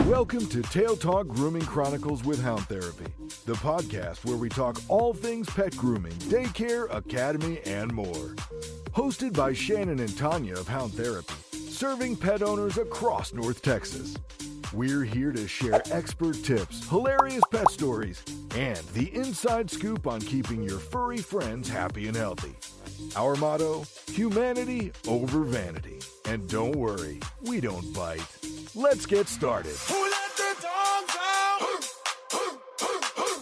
Welcome to Tail Talk Grooming Chronicles with Hound Therapy, the podcast where we talk all things pet grooming, daycare, academy, and more. Hosted by Shannon and Tanya of Hound Therapy, serving pet owners across North Texas. We're here to share expert tips, hilarious pet stories, and the inside scoop on keeping your furry friends happy and healthy. Our motto, humanity over vanity. And don't worry, we don't bite. Let's get started. Who let the dogs out?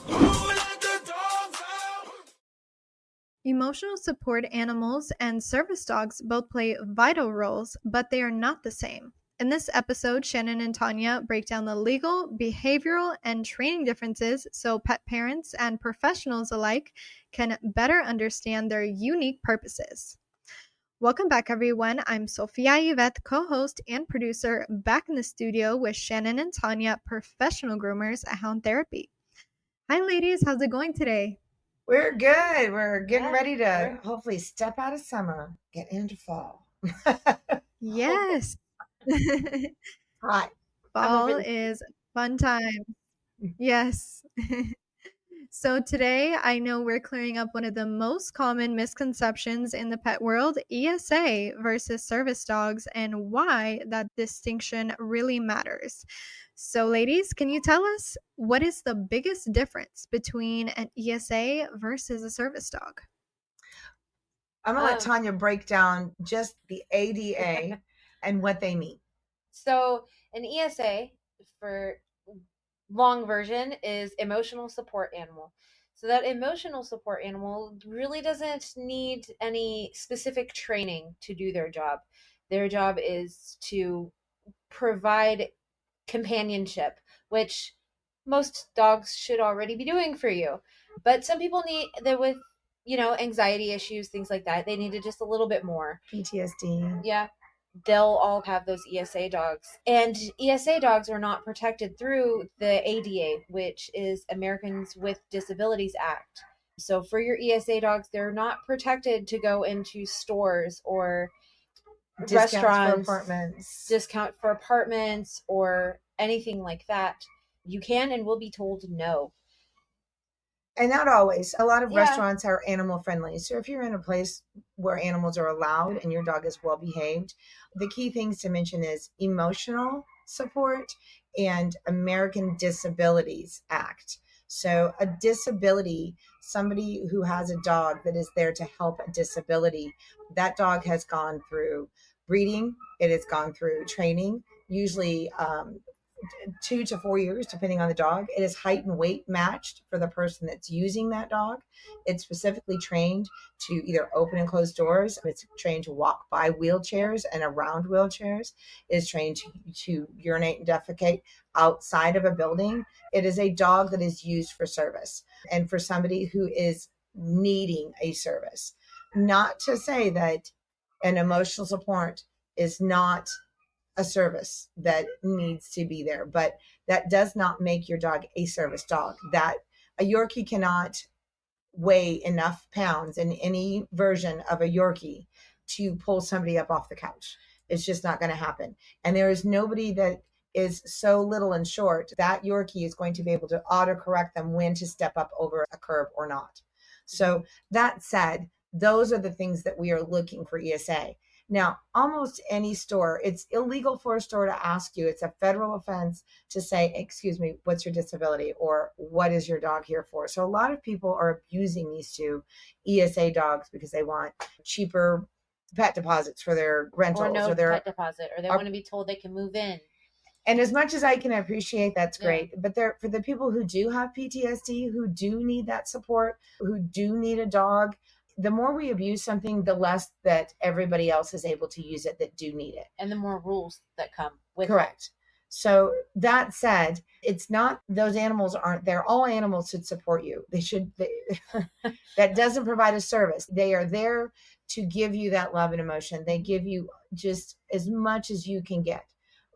Who let the dogs out? Emotional support animals and service dogs both play vital roles, but they are not the same. In this episode, Shannon and Tanya break down the legal, behavioral, and training differences so pet parents and professionals alike can better understand their unique purposes. Welcome back, everyone. I'm Sophia Yvette, co-host and producer, back in the studio with Shannon and Tanya, professional groomers at Hound Therapy. Hi, ladies. How's it going today? We're good. We're getting ready to hopefully step out of summer, get into fall. Yes. Hot. Fall is fun time. Yes. So today, I know we're clearing up one of the most common misconceptions in the pet world, ESA versus service dogs, and why that distinction really matters. So ladies, can you tell us what is the biggest difference between an ESA versus a service dog? I'm going to let Tanya break down just the ADA and what they mean. So an ESA, for long version, is emotional support animal. So that emotional support animal really doesn't need any specific training to do their job. Their job is to provide companionship, which most dogs should already be doing for you. But some people need that with, anxiety issues, things like that. They needed just a little bit more. PTSD. Yeah. They'll all have those ESA dogs. And ESA dogs are not protected through the ADA, which is Americans with Disabilities Act. So for your ESA dogs, they're not protected to go into stores or restaurants, discount for apartments or anything like that. You can and will be told no. And not always. A lot of restaurants are animal friendly. So if you're in a place where animals are allowed and your dog is well behaved, the key things to mention is emotional support and American Disabilities Act. So a disability, somebody who has a dog that is there to help a disability, that dog has gone through breeding, it has gone through training, usually 2 to 4 years, depending on the dog. It is height and weight matched for the person that's using that dog. It's specifically trained to either open and close doors. It's trained to walk by wheelchairs and around wheelchairs. It is trained to urinate and defecate outside of a building. It is a dog that is used for service and for somebody who is needing a service. Not to say that an emotional support is not a service that needs to be there, but that does not make your dog a service dog. That a Yorkie cannot weigh enough pounds in any version of a Yorkie to pull somebody up off the couch. It's just not going to happen. And there is nobody that is so little and short that Yorkie is going to be able to autocorrect them when to step up over a curb or not. So that said, those are the things that we are looking for ESA. Now, almost any store, it's illegal for a store to ask you, it's a federal offense to say, excuse me, what's your disability or what is your dog here for? So a lot of people are abusing these two ESA dogs because they want cheaper pet deposits for their rentals. Or their pet deposit, or they want to be told they can move in. And as much as I can appreciate, that's great. Yeah. But for the people who do have PTSD, who do need that support, who do need a dog, the more we abuse something, the less that everybody else is able to use it that do need it. And the more rules that come with Correct. So that said, it's not, those animals aren't there. All animals should support you. That doesn't provide a service. They are there to give you that love and emotion. They give you just as much as you can get.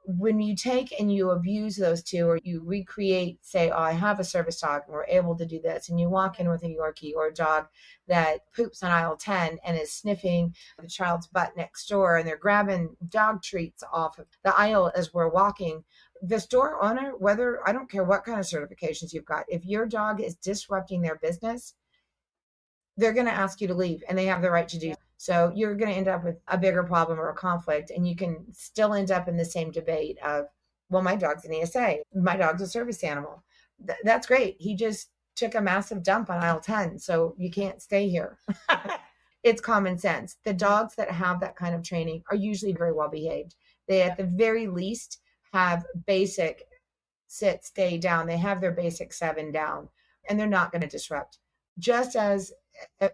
when you take and you abuse those two, or you recreate, say, oh, I have a service dog and we're able to do this, and you walk in with a Yorkie or a dog that poops on aisle 10 and is sniffing the child's butt next door, and they're grabbing dog treats off of the aisle as we're walking, the store owner, whether, I don't care what kind of certifications you've got, if your dog is disrupting their business, they're going to ask you to leave, and they have the right to do so. So you're going to end up with a bigger problem or a conflict, and you can still end up in the same debate of, well, my dog's an ESA, my dog's a service animal. That's great. He just took a massive dump on aisle 10, so you can't stay here. It's common sense. The dogs that have that kind of training are usually very well behaved. They, at the very least, have basic sit, stay down. They have their basic 7 down, and they're not going to disrupt. Just as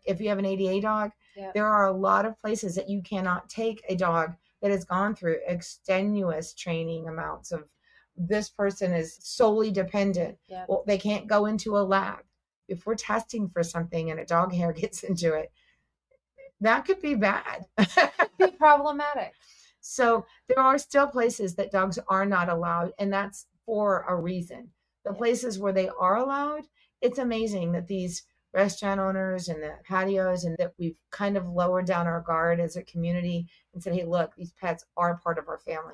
if you have an ADA dog, there are a lot of places that you cannot take a dog that has gone through extenuous training amounts of, this person is solely dependent. Well, they can't go into a lab. If we're testing for something and a dog hair gets into it, that could be bad. Could be problematic. So there are still places that dogs are not allowed, and that's for a reason. The places where they are allowed, it's amazing that these restaurant owners and the patios, and that we've kind of lowered down our guard as a community and said, hey, look, these pets are part of our family.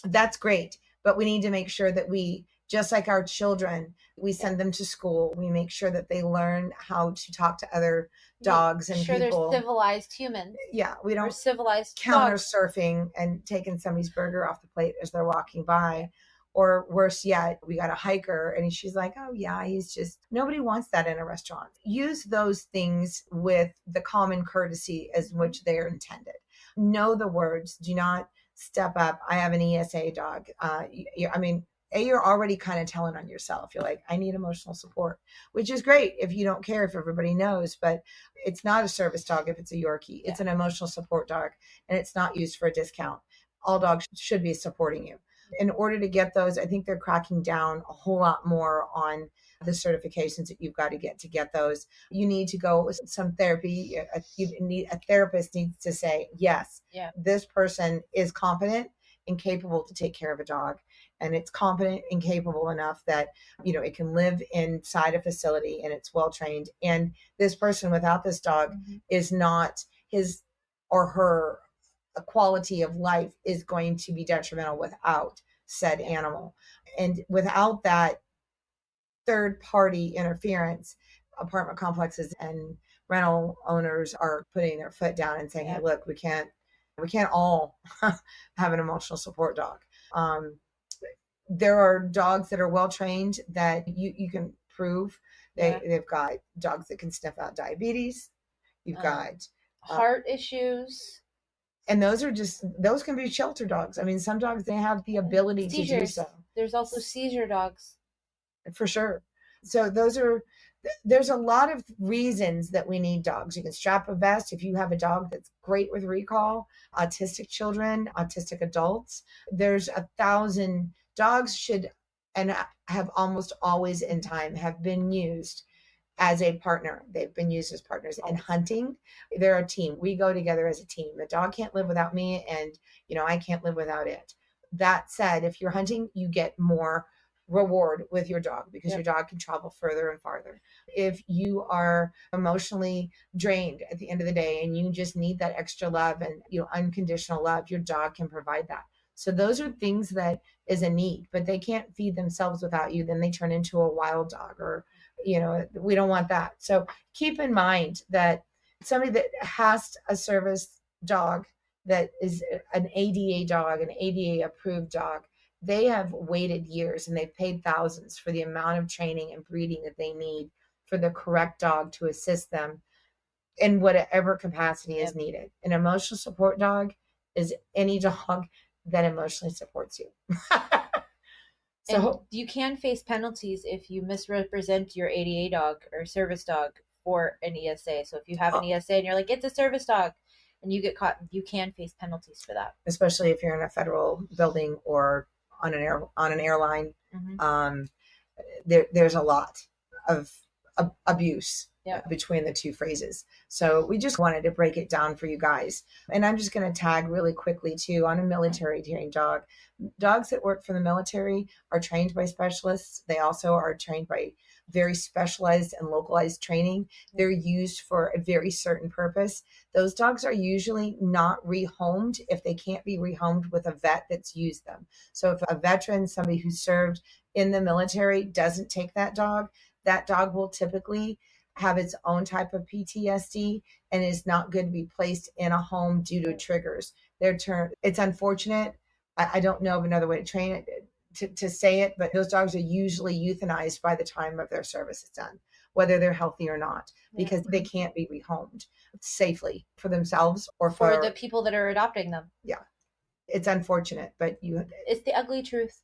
That's great. But we need to make sure that we, just like our children, we send them to school. We make sure that they learn how to talk to other dogs and people. They're civilized humans. Yeah, we don't civilized counter dogs. surfing and taking somebody's burger off the plate as they're walking by. Or worse yet, we got a hiker and she's like, oh yeah, he's just, nobody wants that in a restaurant. Use those things with the common courtesy as which they're intended. Know the words. Do not step up. I have an ESA dog. You're already kind of telling on yourself. You're like, I need emotional support, which is great if you don't care if everybody knows, but it's not a service dog if it's a Yorkie. It's an emotional support dog, and it's not used for a discount. All dogs should be supporting you. In order to get those, I think they're cracking down a whole lot more on the certifications that you've got to get those. You need to go with some therapy. A therapist needs to say, yes, this person is competent and capable to take care of a dog. And it's competent and capable enough that, it can live inside a facility and it's well trained. And this person without this dog is not, his or her quality of life is going to be detrimental without said animal. And without that third party interference, apartment complexes and rental owners are putting their foot down and saying, hey, look, we can't all have an emotional support dog. There are dogs that are well trained that you can prove they've got dogs that can sniff out diabetes. You've got heart issues. And those can be shelter dogs. I mean, some dogs, they have the ability to do so. There's also seizure dogs. For sure. So there's a lot of reasons that we need dogs. You can strap a vest if you have a dog that's great with recall, autistic children, autistic adults. There's 1,000 dogs should, and have almost always in time, have been used as a partner. They've been used as partners in hunting. They're a team. We go together as a team. The dog can't live without me, and I can't live without it. That said, if you're hunting, you get more reward with your dog because your dog can travel further and farther. If you are emotionally drained at the end of the day and you just need that extra love and unconditional love, your dog can provide that. So those are things that is a need, but they can't feed themselves without you. Then they turn into a wild dog, or we don't want that. So keep in mind that somebody that has a service dog that is an ADA dog, an ADA approved dog, they have waited years and they've paid thousands for the amount of training and breeding that they need for the correct dog to assist them in whatever capacity is needed. An emotional support dog is any dog that emotionally supports you. So and you can face penalties if you misrepresent your ADA dog or service dog for an ESA. So if you have an ESA and you're like, it's a service dog, and you get caught, you can face penalties for that. Especially if you're in a federal building or on an airline. There's a lot of abuse between the two phrases. So we just wanted to break it down for you guys. And I'm just going to tag really quickly too on a military trained dog. Dogs that work for the military are trained by specialists. They also are trained by very specialized and localized training. They're used for a very certain purpose. Those dogs are usually not rehomed if they can't be rehomed with a vet that's used them. So if a veteran, somebody who served in the military, doesn't take that dog will typically have its own type of PTSD and is not good to be placed in a home due to triggers. It's unfortunate. I don't know of another way to train it, to say it, but those dogs are usually euthanized by the time of their service is done, whether they're healthy or not, because they can't be rehomed safely for themselves or for the people that are adopting them. Yeah. It's unfortunate, but it's the ugly truth.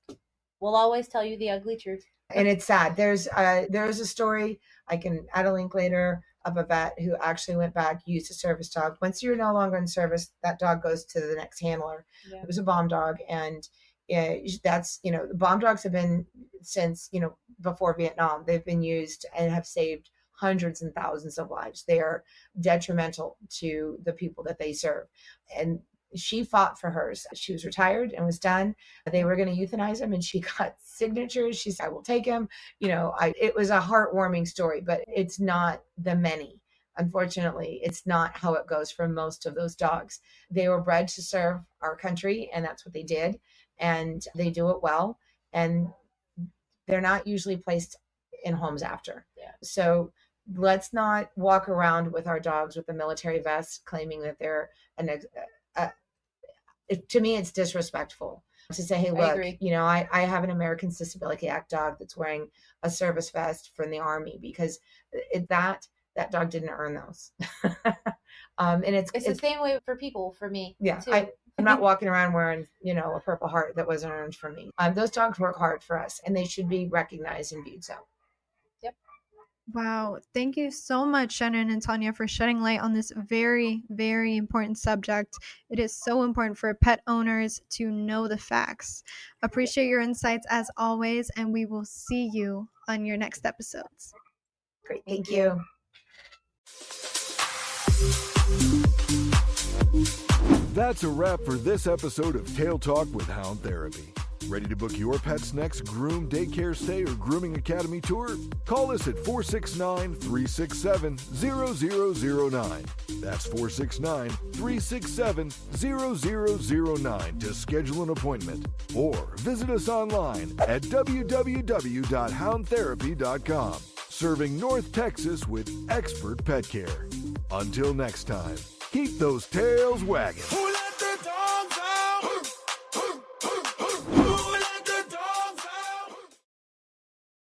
We'll always tell you the ugly truth. And it's sad. There's a story, I can add a link later, of a vet who actually went back, used a service dog. Once you're no longer in service, that dog goes to the next handler. It was a bomb dog. And that's, bomb dogs have been since, before Vietnam, they've been used and have saved hundreds and thousands of lives. They are detrimental to the people that they serve. And she fought for hers. She was retired and was done. They were going to euthanize him and she got signatures. She said, I will take him. It was a heartwarming story, but it's not the many. Unfortunately, it's not how it goes for most of those dogs. They were bred to serve our country and that's what they did. And they do it well. And they're not usually placed in homes after. So let's not walk around with our dogs with the military vest claiming that they're to me, it's disrespectful to say, hey, look, I have an Americans Disability Act dog that's wearing a service vest from the Army, because that dog didn't earn those. And it's the same way for people, for me. Yeah. Too. I'm not walking around wearing, a Purple Heart that wasn't earned for me. Those dogs work hard for us and they should be recognized and viewed so. Yep. Wow. Thank you so much, Shannon and Tanya, for shedding light on this very, very important subject. It is so important for pet owners to know the facts. Appreciate your insights as always, and we will see you on your next episodes. Great. Thank you. That's a wrap for this episode of Tail Talk with Hound Therapy. Ready to book your pet's next groom, daycare stay, or grooming academy tour? Call us at 469-367-0009. That's 469-367-0009 to schedule an appointment. Or visit us online at www.houndtherapy.com. Serving North Texas with expert pet care. Until next time, keep those tails wagging.